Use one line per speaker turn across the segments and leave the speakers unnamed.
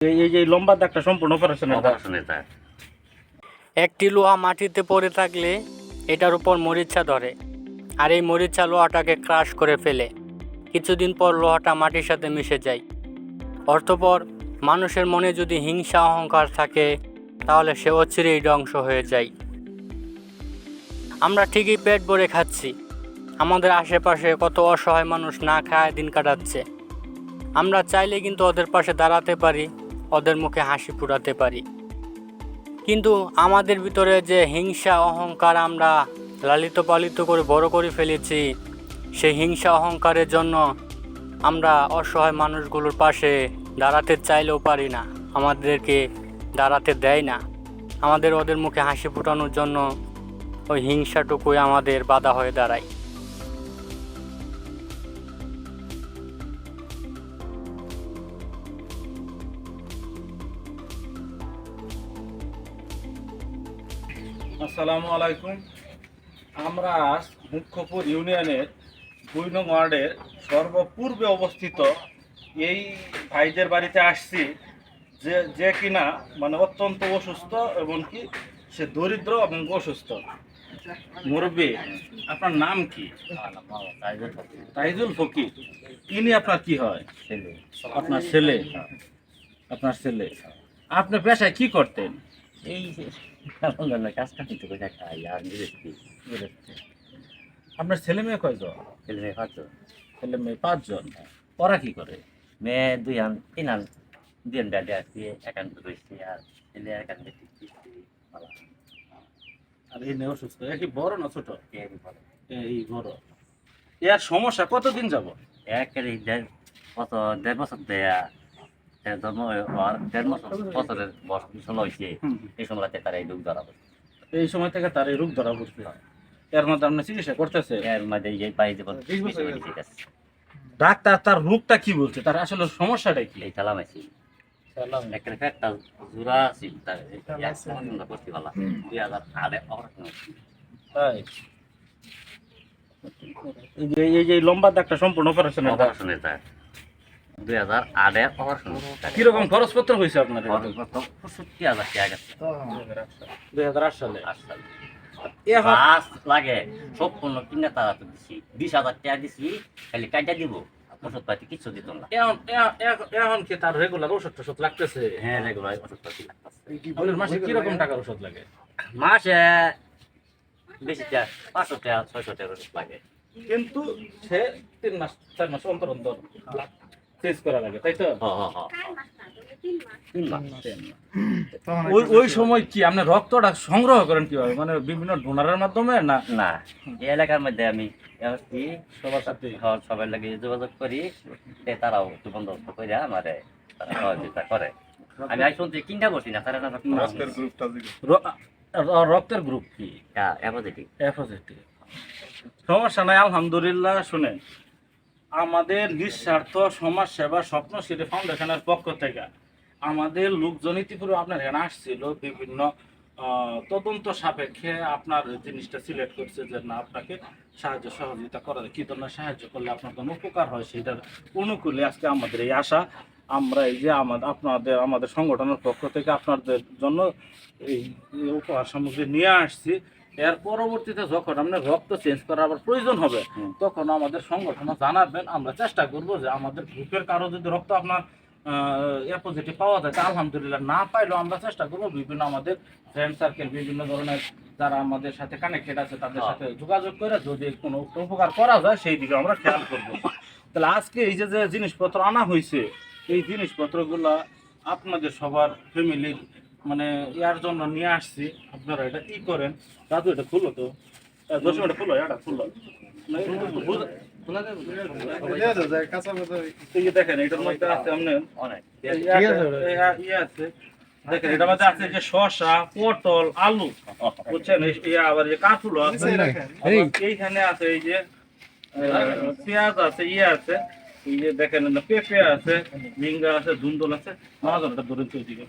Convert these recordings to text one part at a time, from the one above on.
এই যে লম্বা দাগটা সম্পূর্ণ অপারেশন
এটা
একটি লোহা মাটিতে পড়ে থাকলে এটার উপর মরিচা ধরে, আর এই মরিচা লোহাটাকে ক্রাশ করে ফেলে। কিছুদিন পর লোহাটা মাটির সাথে মিশে যায়। অতঃপর মানুষের মনে যদি হিংসা অহংকার থাকে তাহলে সে অচিরেই ধ্বংস হয়ে যায়। আমরা ঠিকই পেট ভরে খাচ্ছি, আমাদের আশেপাশে কত অসহায় মানুষ না খায় দিন কাটাচ্ছে। আমরা চাইলে কিন্তু ওদের পাশে দাঁড়াতে পারি, ওদের মুখে হাসি ফুটাতে পারি, কিন্তু আমাদের ভিতরে যে হিংসা অহংকার আমরা লালিত পালিত করে বড় করে ফেলেছি, সেই হিংসা অহংকারের জন্য আমরা অসহায় মানুষগুলোর পাশে দাঁড়াতে চাইলেও পারি না, আমাদেরকে দাঁড়াতে দেয় না। আমাদের ওদের মুখে হাসি ফোটানোর জন্য ওই হিংসাটুকুই আমাদের বাধা হয়ে দাঁড়ায়।
আসসালামু আলাইকুম। আমরা আজ মুখ্যপুর ইউনিয়নের ২ নং ওয়ার্ডের সর্বপূর্বে অবস্থিত এই ভাইদের বাড়িতে আসছি, যে কিনা মানে অত্যন্ত অসুস্থ এবং কি সে দরিদ্র এবং অসুস্থ। মুরব্বী, আপনার নাম কি? তাইজুল ফকির। ইনি আপনার কি হয়? আপনার ছেলে। আপনার ছেলে। আপনি পেশায় কি করতেন?
এই কাজ কাটিতে করে খাই আর
আপনার ছেলে মেয়ে কয়জন?
ছেলে মেয়ে পাঁচজন।
ছেলে মেয়ে ৫ জন। ওরা কি করে?
মেয়ে দুই আন তিন আন দুই আন ব্যাডে আসছি একান্ত রয়েছি আর ছেলে একান্ত
আর এই নেওয়া সুস্থ কি বড় না ছোট? এই বড়। এর সমস্যা কতদিন যাব?
একেবারে দেড় বছর দেয়া জন্ম হওয়ার ১.৫ বছরের বয়স হয়েছে। এই সময়তে তার এই রোগ ধরা পড়ছে।
এই সময় থেকে তার এই রোগ ধরা পড়ছে। এর মধ্যে আপনি চিকিৎসা করতেছে?
এর মধ্যে এই পাই জীবন ঠিক আছে।
ডাক্তার তার রোগটা কি বলছে, তার আসলে সমস্যাটা কি?
এই চালামাইছি একটা ফ্যাক্টটা জোড়া ছিল তার করতে পারলাম ২০০৮ অপারেশন।
তাই এই যে লম্বা দাগটা সম্পূর্ণ অপারেশন।
অপারেশন এটা ২০০৮ অপারেশন।
কিরকম খরচপত্র হয়েছে আপনার?
৬৫,০০০ টাকা গেছে
২০০৮ সালে।
লাগে সম্পূর্ণ কিনে তারা তো দিছি ২০,০০০ টাকা দিছি, খালি কাইটা দিব ওষুধ পাতি কিছু দিত না।
এখন কি তার রেগুলার ওষুধ টষুধ লাগতেছে?
হ্যাঁ রেগুলার ওষুধ পাতি লাগতেছে।
মাসে কিরকম টাকার ওষুধ লাগে?
মাসে বেশি ৫০০ টাকা ৬০০ টাকার ওষুধ লাগে,
কিন্তু সে ৩ মাস ৪ মাস অন্তর অন্তর চেঞ্জ করা লাগে, তাই তো? ওই সময় কি আপনি রক্তটা সংগ্রহ করেন কিভাবে, মানে বিভিন্ন ডোনারের মাধ্যমে? না
না এই এলাকার মধ্যে আমি সবার সাথে সবাই লাগে যোগাযোগ করি, তারাও একটু বন্দোবস্ত করে আমারে তারা সহযোগিতা করে। আমি আজ শুনছি কিনটা বসি না তারা
রক্তের গ্রুপ কি?
পজিটিভ।
সমস্যা নাই, আলহামদুলিল্লাহ। শুনেন, আমাদের নিঃস্বার্থ সমাজ সেবা স্বপ্নশ্রী ফাউন্ডেশনের পক্ষ থেকে আমাদের লোকজন ইতিপূর্বে আপনার এখানে আসছিল, বিভিন্ন তদন্ত সাপেক্ষে আপনার জিনিসটা সিলেক্ট করছে যে না আপনাকে সাহায্য সহযোগিতা করা যায়, কী ধরনের সাহায্য করলে আপনার কোনো উপকার হয় সেটার অনুকূলে আজকে আমাদের এই আশা। আমরা এই যে আমাদের সংগঠনের পক্ষ থেকে আপনাদের জন্য এই উপহার সামগ্রী নিয়ে আসছি। এর পরবর্তীতে যখন আপনার রক্ত চেঞ্জ করার আবার প্রয়োজন হবে তখন আমাদের সংগঠনে জানাবেন। আমরা চেষ্টা করবো যে আমাদের গ্রুপের কারো যদি রক্ত আপনার পজিটিভ পাওয়া যায়, আলহামদুলিল্লাহ। না পাইলেও আমরা চেষ্টা করবো বিভিন্ন আমাদের ফ্রেন্ড সার্কেল, বিভিন্ন ধরনের যারা আমাদের সাথে কানেক্টেড আছে তাদের সাথে যোগাযোগ করে যদি কোনো উপকার করা যায় সেই দিকে আমরা খেয়াল করবো। তাহলে আজকে এই যে জিনিসপত্র আনা হয়েছে, এই জিনিসপত্রগুলো আপনাদের সবার ফ্যামিলির মানে ইয়ার জন্য নিয়ে আসছি। আপনারা এটা কি করেন দাদু, এটা খুললো তো ১০ মিনিট খুললো, এটা খুললো দেখেন। এটার মধ্যে আছে আপনার
অনেক
ইয়ে আছে, দেখেন এটার মধ্যে আছে যে শসা, পটল, আলু, বুঝছেন? আবার যে কাঁচুলো আছে, এইখানে আছে এই যে পেঁয়াজ আছে, ইয়ে আছে এই যে দেখেন পেঁপে আছে, ঝিঙ্গা আছে, ধুন্দল আছে, মাঝনটা ধরে চলছে।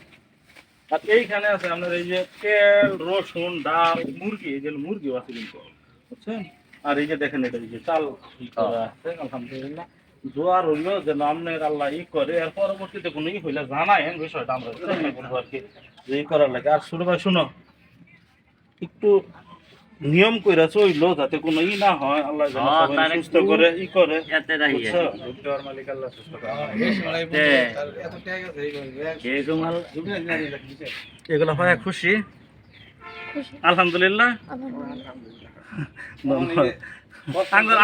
আর এইখানে আছে আপনার এই যে তেল, রসুন, ডাল, মুরগি, এই যে মুরগিও আছে কিন্তু, বুঝছেন? আর এই যে দেখেন এটা এই যে চাল আছে, আলহামদুলিল্লাহ। দোয়ার হইলো যে আপনার আল্লাহ ই করে এর পরবর্তীতে কোনো ই হইলে জানায়েন বিষয়টা আমরা বলবো আর কি যে ই করার লাগে। আর শুনো ভাই শুনো, একটু নিয়ম কইরা চইলো যাতে কোনো ই না হয়, আল্লাহ যেন
হ্যাঁ,
সবাই
তার
সুস্থ
একটু
করে ই করে,
এতে রাহি
বুঝছো?
এরকম
এগুলো হয় খুশি আলহামদুলিল্লাহ।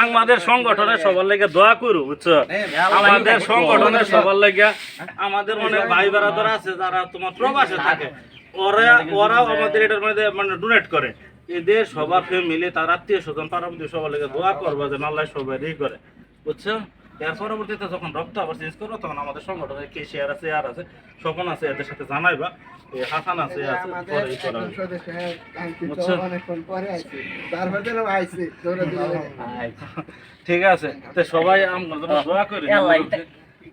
আমাদের সংগঠনের সবার লেগে দোয়া করু, বুঝছো? আমাদের সংগঠনের সবার লেগে আমাদের অনেক ভাই বেড়াদার আছে যারা তোমার প্রবাসে থাকে, ওরাও আমাদের এটার মধ্যে মানে ডোনেট করে। এদের সবার ফ্যামিলি তার আত্মীয় স্বজন পারামতি সবার লেগে দোয়া করবা যে আল্লাহ সবাই ই করে, বুঝছো? এর পরবর্তীতে যখন রক্ত আবার চেঞ্জ করবো তখন আমাদের সংগঠনের কে শেয়ার আছে আর আছে স্বপন আছে এদের সাথে জানাইবা, এই হাসান আছে পরে ই করা হবে। বুঝছো? ঠিক আছে, তো সবাই আমরা যেন দোয়া করি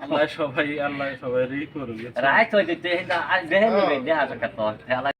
আল্লাহ সবাই ই করবে।
রাইট হইতে দেহ না দেহ দেখা